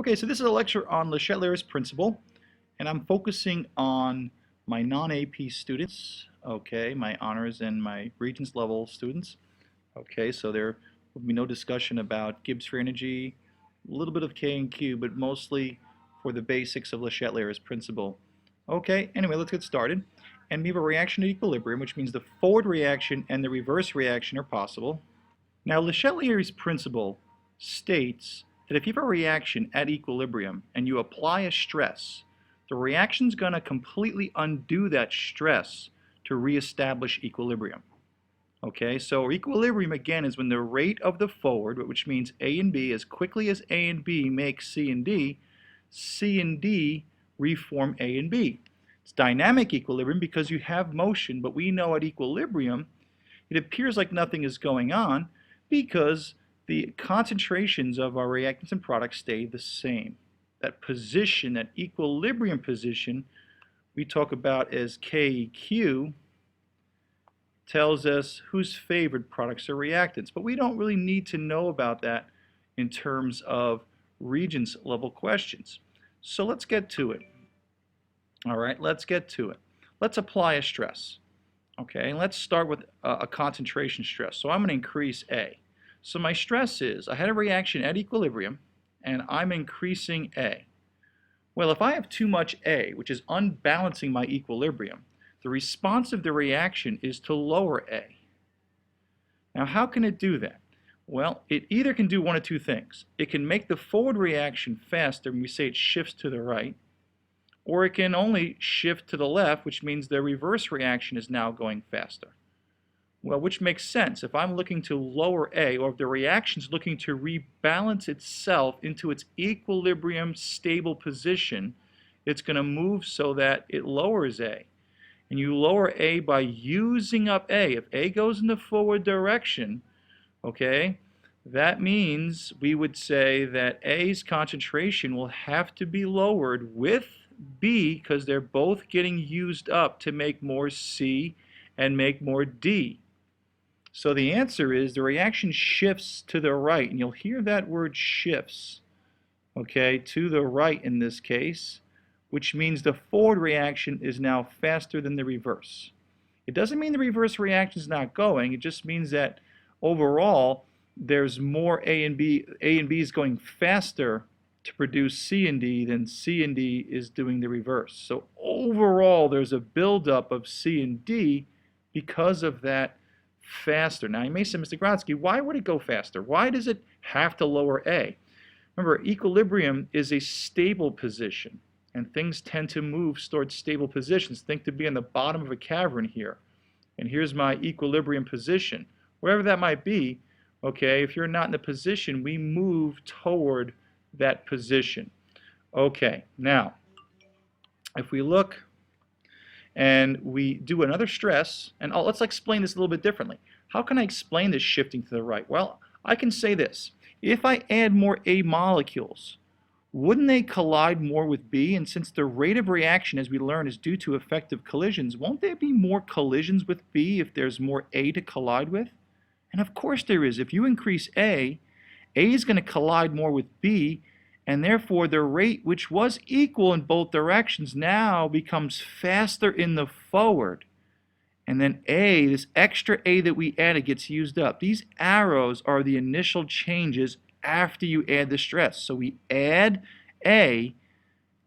Okay, so this is a lecture on the Chateliers Principle, and I'm focusing on my non-AP students, okay, my honors and my Regents level students. Okay, so there will be no discussion about Gibbs free energy, a little bit of K and Q, but mostly for the basics of the Chateliers Principle. Okay, anyway, let's get started. And we have a reaction at equilibrium, which means the forward reaction and the reverse reaction are possible. Now, Le Chatelier's principle states that if you have a reaction at equilibrium and you apply a stress, the reaction's going to completely undo that stress to reestablish equilibrium. Okay, so equilibrium again is when the rate of the forward, which means A and B, as quickly as A and B make C and D reform A and B. It's dynamic equilibrium because you have motion, but we know at equilibrium it appears like nothing is going on because the concentrations of our reactants and products stay the same. That position, that equilibrium position, we talk about as KQ, tells us whose favored products are reactants. But we don't really need to know about that in terms of Regents level questions. So let's get to it. All right, let's get to it. Let's apply a stress. Okay, and let's start with a concentration stress. So I'm going to increase A. So my stress is, I had a reaction at equilibrium, and I'm increasing A. Well, if I have too much A, which is unbalancing my equilibrium, the response of the reaction is to lower A. Now, how can it do that? Well, it either can do one of two things. It can make the forward reaction faster, and we say it shifts to the right, or it can only shift to the left, which means the reverse reaction is now going faster. Well, which makes sense. If I'm looking to lower A, or if the reaction is looking to rebalance itself into its equilibrium stable position, it's going to move so that it lowers A. And you lower A by using up A. If A goes in the forward direction, okay, that means we would say that A's concentration will have to be lowered with B because they're both getting used up to make more C and make more D. So the answer is the reaction shifts to the right, and you'll hear that word shifts, okay, to the right in this case, which means the forward reaction is now faster than the reverse. It doesn't mean the reverse reaction is not going, it just means that overall there's more A and B is going faster to produce C and D than C and D is doing the reverse. So overall there's a buildup of C and D because of that faster. Now you may say, Mr. Grodsky, why would it go faster? Why does it have to lower A? Remember, equilibrium is a stable position, and things tend to move towards stable positions. Think to be on the bottom of a cavern here, and here's my equilibrium position. Wherever that might be, okay, if you're not in the position, we move toward that position. Okay, now, if we look and we do another stress, and let's explain this a little bit differently. How can I explain this shifting to the right? Well, I can say this. If I add more A molecules, wouldn't they collide more with B? And since the rate of reaction, as we learn, is due to effective collisions, won't there be more collisions with B if there's more A to collide with? And of course there is. If you increase A is going to collide more with B, and therefore the rate, which was equal in both directions, now becomes faster in the forward. And then A, this extra A that we added, gets used up. These arrows are the initial changes after you add the stress. So we add A,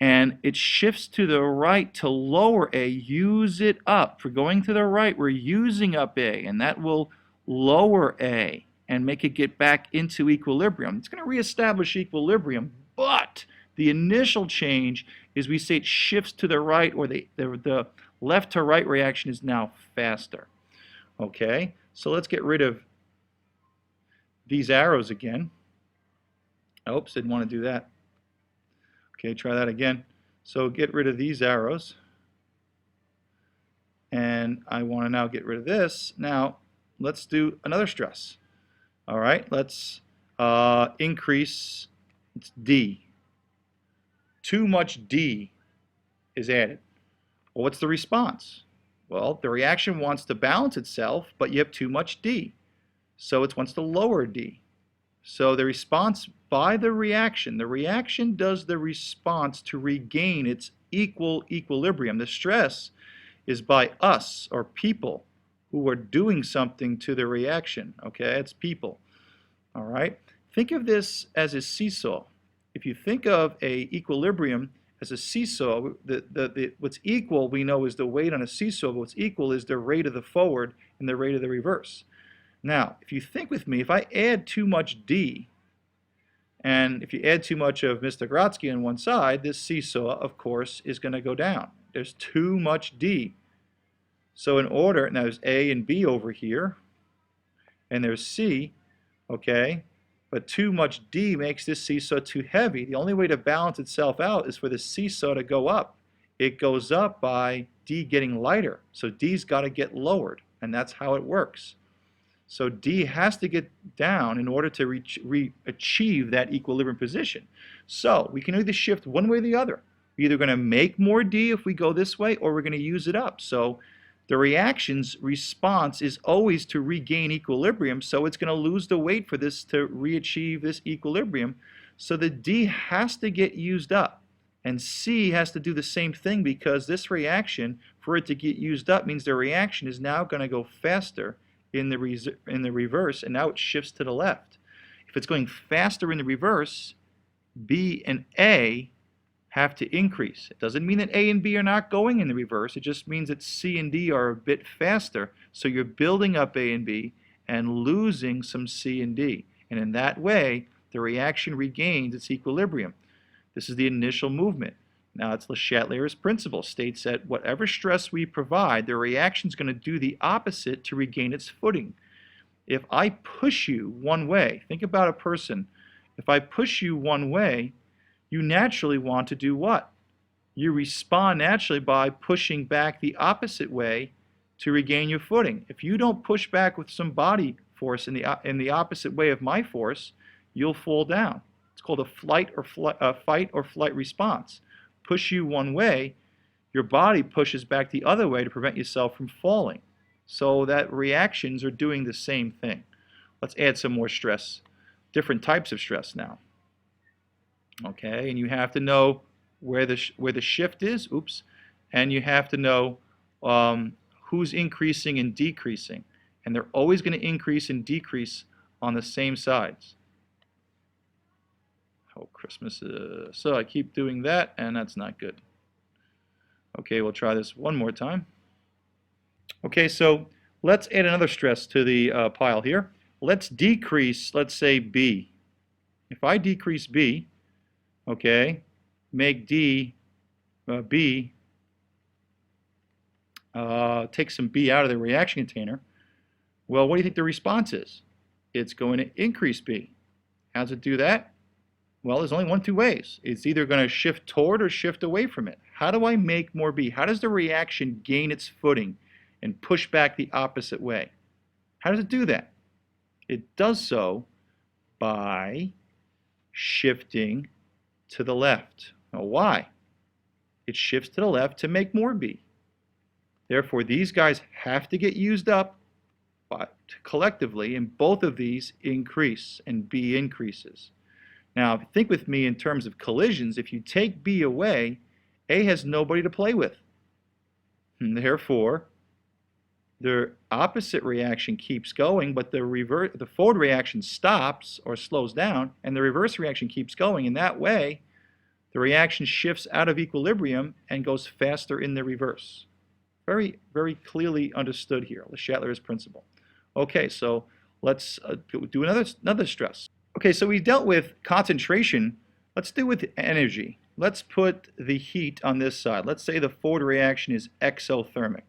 and it shifts to the right to lower A, use it up. For going to the right, we're using up A, and that will lower A and make it get back into equilibrium. It's going to reestablish equilibrium, but the initial change is we say it shifts to the right, or the left to right reaction is now faster. Okay, so let's get rid of these arrows again. Oops, didn't want to do that. Okay, try that again. So get rid of these arrows. And I want to now get rid of this. Now, let's do another stress. All right, let's increase D. Too much D is added. Well, what's the response? Well, the reaction wants to balance itself, but you have too much D. So it wants to lower D. So the response by the reaction. The reaction does the response to regain its equilibrium. The stress is by us or people who are doing something to the reaction. Okay, it's people. All right. Think of this as a seesaw. If you think of a equilibrium as a seesaw, what's equal we know is the weight on a seesaw, but what's equal is the rate of the forward and the rate of the reverse. Now, if you think with me, if I add too much d, and if you add too much of Mr. Grotsky on one side, this seesaw, of course, is going to go down. There's too much d. So in order, now there's A and B over here, and there's C, okay? But too much d makes this seesaw too heavy. The only way to balance itself out is for the seesaw to go up. It goes up by d getting lighter. So d's got to get lowered, and that's how it works. So d has to get down in order to achieve that equilibrium position. So we can either shift one way or the other. We're either going to make more d if we go this way, or we're going to use it up. So the reaction's response is always to regain equilibrium, so it's going to lose the weight for this to re-achieve this equilibrium. So the d has to get used up, and C has to do the same thing, because this reaction, for it to get used up, means the reaction is now going to go faster in the reverse, and now it shifts to the left. If it's going faster in the reverse, B and A have to increase. It doesn't mean that A and B are not going in the reverse. It just means that C and D are a bit faster. So you're building up A and B and losing some C and D. And in that way, the reaction regains its equilibrium. This is the initial movement. Now, it's Le Chatelier's principle. States that whatever stress we provide, the reaction is going to do the opposite to regain its footing. If I push you one way, think about a person. If I push you one way, you naturally want to do what? You respond naturally by pushing back the opposite way to regain your footing. If you don't push back with some body force in the opposite way of my force, you'll fall down. It's called a fight or flight response. Push you one way, your body pushes back the other way to prevent yourself from falling. So that reactions are doing the same thing. Let's add some more stress, different types of stress now. Okay, and you have to know where the shift is, and you have to know who's increasing and decreasing. And they're always going to increase and decrease on the same sides. Oh, Christmas. So I keep doing that, and that's not good. Okay, we'll try this one more time. Okay, so let's add another stress to the pile here. Let's decrease, let's say, B. If I decrease B, okay, make B, take some B out of the reaction container, well, what do you think the response is? It's going to increase B. How does it do that? Well, there's only two ways. It's either going to shift toward or shift away from it. How do I make more B? How does the reaction gain its footing and push back the opposite way? How does it do that? It does so by shifting to the left. Now, why? It shifts to the left to make more B. Therefore, these guys have to get used up collectively, and both of these increase, and B increases. Now, think with me in terms of collisions. If you take B away, A has nobody to play with. And therefore, the opposite reaction keeps going, but the forward reaction stops or slows down, and the reverse reaction keeps going. In that way, the reaction shifts out of equilibrium and goes faster in the reverse. Very, very clearly understood here, Le Chatelier's principle. Okay, so let's do another stress. Okay, so we dealt with concentration. Let's do with energy. Let's put the heat on this side. Let's say the forward reaction is exothermic.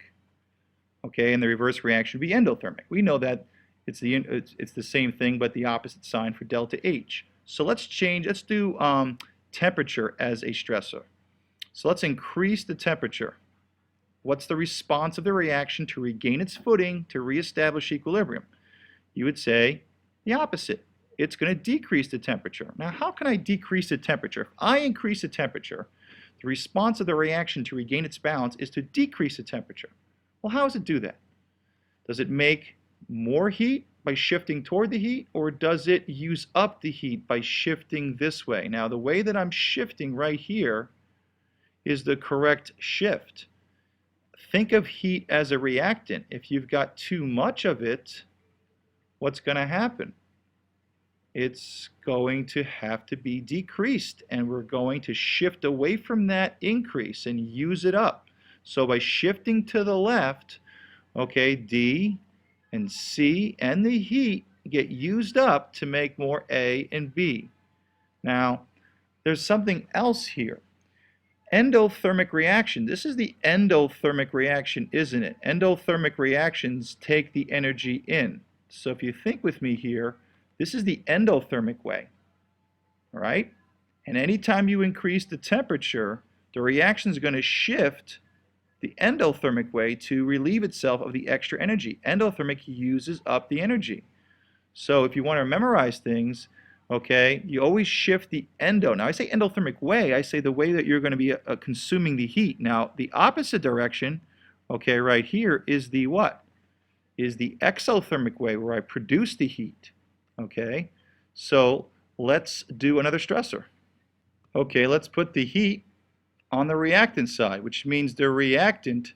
Okay, and the reverse reaction would be endothermic. We know that it's the same thing, but the opposite sign for delta H. So let's do temperature as a stressor. So let's increase the temperature. What's the response of the reaction to regain its footing, to reestablish equilibrium? You would say the opposite. It's going to decrease the temperature. Now, how can I decrease the temperature? If I increase the temperature, the response of the reaction to regain its balance is to decrease the temperature. Well, how does it do that? Does it make more heat by shifting toward the heat, or does it use up the heat by shifting this way? Now, the way that I'm shifting right here is the correct shift. Think of heat as a reactant. If you've got too much of it, what's going to happen? It's going to have to be decreased, and we're going to shift away from that increase and use it up. So by shifting to the left, okay, D and C and the heat get used up to make more A and B. Now, there's something else here. Endothermic reaction. This is the endothermic reaction, isn't it? Endothermic reactions take the energy in. So if you think with me here, this is the endothermic way, all right? And anytime you increase the temperature, the reaction is going to shift the endothermic way to relieve itself of the extra energy. Endothermic uses up the energy. So if you want to memorize things, okay, you always shift the endo. Now I say endothermic way, I say the way that you're going to be consuming the heat. Now the opposite direction, okay, right here is the what? Is the exothermic way, where I produce the heat. Okay, so let's do another stressor. Okay, let's put the heat on the reactant side, which means the reactant,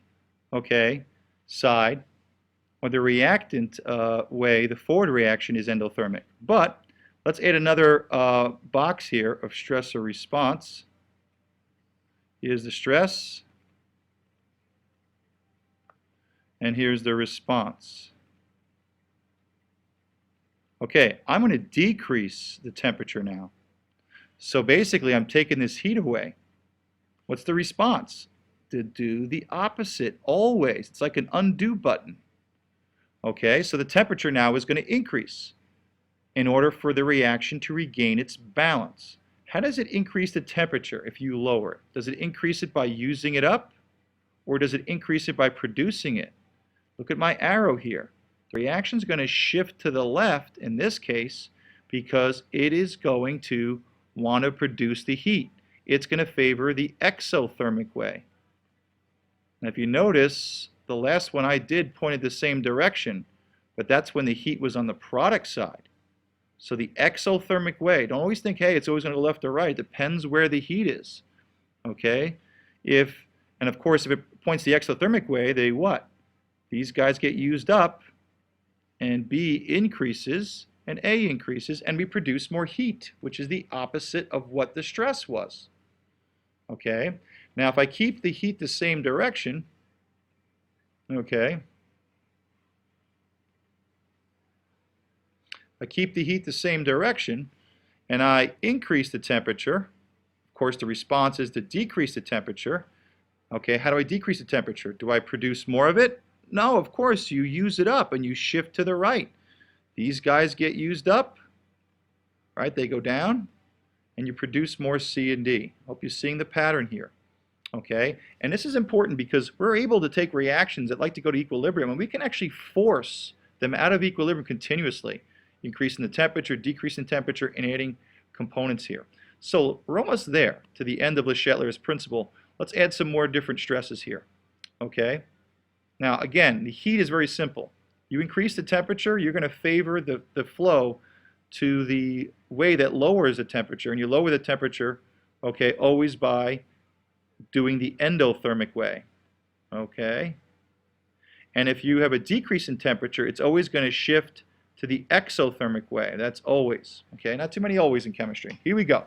okay, side, or the reactant way, the forward reaction is endothermic. But let's add another box here of stress or response. Here's the stress, and here's the response. Okay, I'm going to decrease the temperature now. So basically, I'm taking this heat away. What's the response? To do the opposite, always. It's like an undo button. Okay, so the temperature now is going to increase in order for the reaction to regain its balance. How does it increase the temperature if you lower it? Does it increase it by using it up, or does it increase it by producing it? Look at my arrow here. The reaction is going to shift to the left in this case because it is going to want to produce the heat. It's going to favor the exothermic way. And if you notice, the last one I did pointed the same direction, but that's when the heat was on the product side. So the exothermic way, don't always think, hey, it's always going to go left or right. It depends where the heat is. Okay? And of course, if it points the exothermic way, they what? These guys get used up, and B increases, and A increases, and we produce more heat, which is the opposite of what the stress was. Okay? Now, if I keep the heat the same direction, okay, I keep the heat the same direction, and I increase the temperature. Of course, the response is to decrease the temperature. Okay, how do I decrease the temperature? Do I produce more of it? No, of course, you use it up and you shift to the right. These guys get used up, right? They go down, and you produce more C and D. Hope you're seeing the pattern here. Okay, and this is important because we're able to take reactions that like to go to equilibrium, and we can actually force them out of equilibrium continuously, increasing the temperature, decreasing temperature, and adding components here. So we're almost there to the end of Le Chatelier's principle. Let's add some more different stresses here. Okay, now again, the heat is very simple. You increase the temperature, you're going to favor the flow to the way that lowers the temperature, and you lower the temperature, okay, always by doing the endothermic way, okay? And if you have a decrease in temperature, it's always going to shift to the exothermic way. That's always, okay? Not too many always in chemistry. Here we go.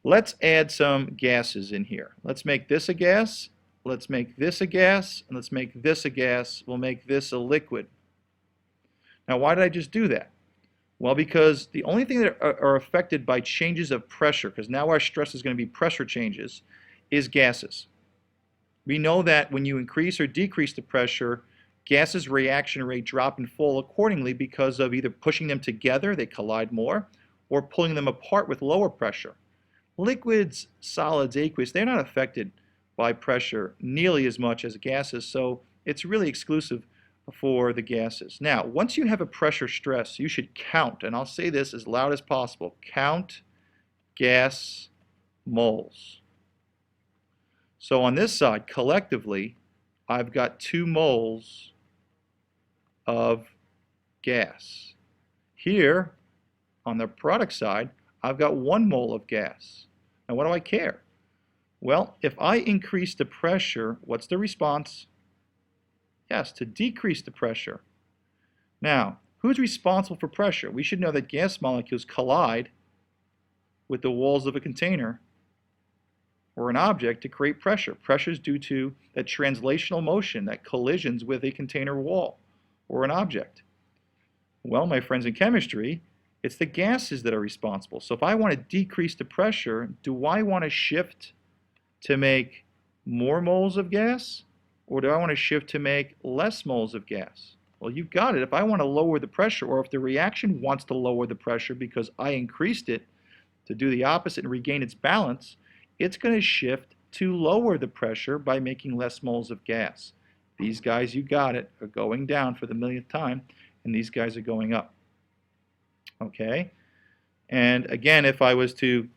Let's add some gases in here. Let's make this a gas, let's make this a gas, and let's make this a gas. We'll make this a liquid. Now, why did I just do that? Well, because the only thing that are affected by changes of pressure, because now our stress is going to be pressure changes, is gases. We know that when you increase or decrease the pressure, gases' reaction rate drop and fall accordingly because of either pushing them together, they collide more, or pulling them apart with lower pressure. Liquids, solids, aqueous, they're not affected by pressure nearly as much as gases, so it's really exclusive for the gases. Now, once you have a pressure stress, you should count, and I'll say this as loud as possible, count gas moles. So on this side, collectively, I've got 2 moles of gas. Here, on the product side, I've got 1 mole of gas. Now, what do I care? Well, if I increase the pressure, what's the response? Yes, to decrease the pressure. Now, who's responsible for pressure? We should know that gas molecules collide with the walls of a container or an object to create pressure. Pressure is due to that translational motion that collisions with a container wall or an object. Well, my friends, in chemistry, it's the gases that are responsible. So if I want to decrease the pressure, do I want to shift to make more moles of gas, or do I want to shift to make less moles of gas? Well, you've got it. If I want to lower the pressure, or if the reaction wants to lower the pressure because I increased it to do the opposite and regain its balance, it's going to shift to lower the pressure by making less moles of gas. These guys, you got it, are going down for the millionth time, and these guys are going up. Okay? And again, if I was to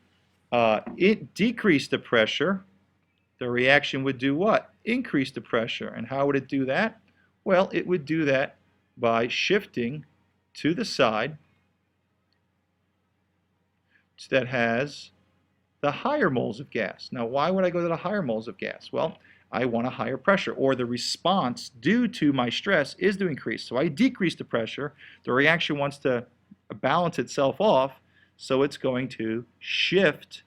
decrease the pressure, the reaction would do what? Increase the pressure. And how would it do that? Well, it would do that by shifting to the side that has the higher moles of gas. Now, why would I go to the higher moles of gas? Well, I want a higher pressure, or the response due to my stress is to increase. So I decrease the pressure. The reaction wants to balance itself off, so it's going to shift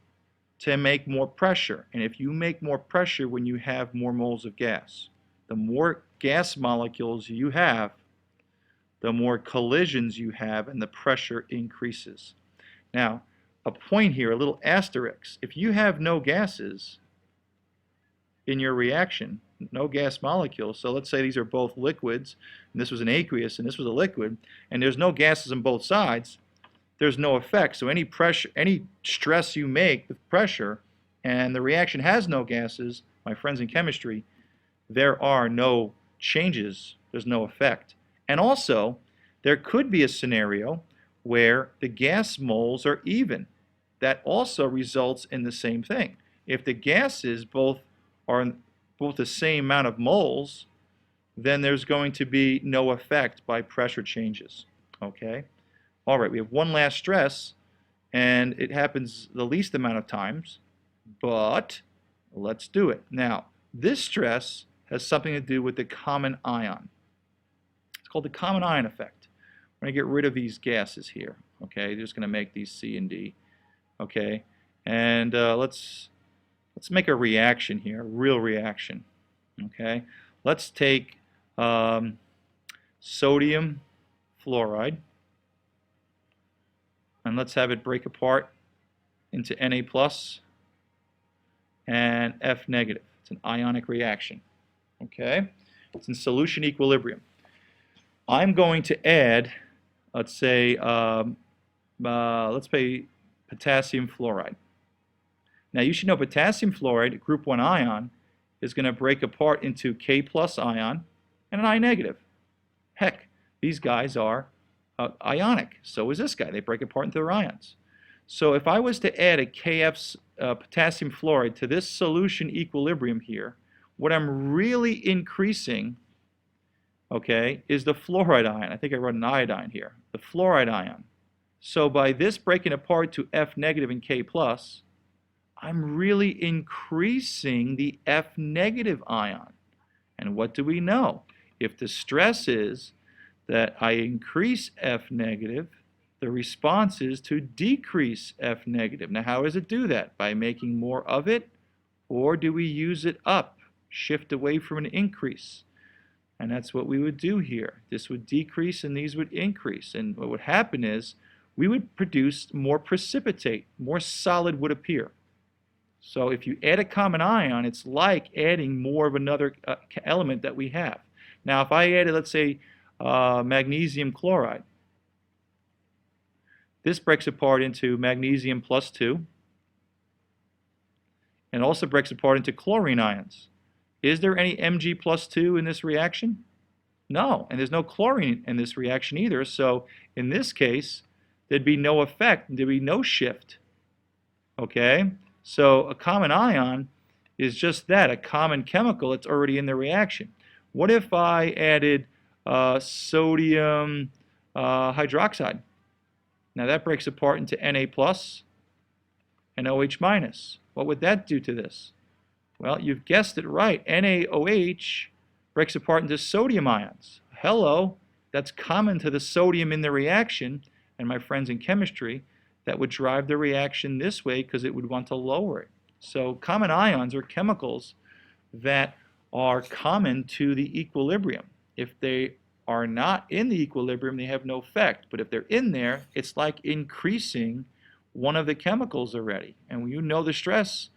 to make more pressure. And if you make more pressure when you have more moles of gas, the more gas molecules you have, the more collisions you have, and the pressure increases. Now, a point here, a little asterisk. If you have no gases in your reaction, no gas molecules, so let's say these are both liquids, and this was an aqueous and this was a liquid, and there's no gases on both sides, there's no effect. So any pressure, any stress you make with pressure, and the reaction has no gases, my friends in chemistry, there are no changes, there's no effect. And also, there could be a scenario where the gas moles are even. That also results in the same thing. If the gases both are both the same amount of moles, then there's going to be no effect by pressure changes. Okay? All right, we have one last stress, and it happens the least amount of times, but let's do it. Now, this stress has something to do with the common ion. It's called the common ion effect. We're going to get rid of these gases here. Okay, just going to make these C and D. Okay, and let's make a reaction here, a real reaction. Okay, let's take sodium fluoride, and let's have it break apart into Na plus and F negative. It's an ionic reaction. Okay, it's in solution equilibrium. I'm going to add, let's say, potassium fluoride. Now you should know potassium fluoride, group 1 ion, is going to break apart into K plus ion and an I negative. Heck, these guys are ionic. So is this guy. They break apart into their ions. So if I was to add a KF potassium fluoride to this solution equilibrium here, what I'm really increasing, okay, is the fluoride ion. I think I wrote an iodine here. The fluoride ion. So by this breaking apart to F negative and K plus, I'm really increasing the F negative ion. And what do we know? If the stress is that I increase F negative, the response is to decrease F negative. Now how does it do that? By making more of it? Or do we use it up? Shift away from an increase? And that's what we would do here. This would decrease and these would increase. And what would happen is we would produce more precipitate, more solid would appear. So if you add a common ion, it's like adding more of another element that we have. Now if I added, let's say, magnesium chloride, this breaks apart into magnesium plus 2 and also breaks apart into chlorine ions. Is there any Mg plus 2 in this reaction? No, and there's no chlorine in this reaction either, so in this case there'd be no effect, there'd be no shift. Okay, so a common ion is just that, a common chemical that's already in the reaction. What if I added sodium hydroxide. Now that breaks apart into Na plus and OH minus. What would that do to this? Well, you've guessed it right. NaOH breaks apart into sodium ions. Hello, that's common to the sodium in the reaction, and my friends in chemistry, that would drive the reaction this way because it would want to lower it. So common ions are chemicals that are common to the equilibrium. If they are not in the equilibrium, they have no effect. But if they're in there, it's like increasing one of the chemicals already. And when you know the stress,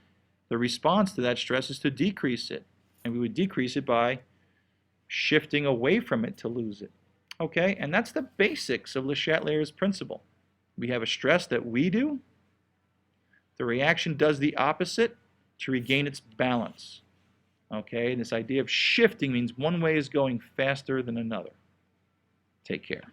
the response to that stress is to decrease it. And we would decrease it by shifting away from it to lose it. Okay, and that's the basics of Le Chatelier's principle. We have a stress that we do. The reaction does the opposite to regain its balance. Okay, and this idea of shifting means one way is going faster than another. Take care.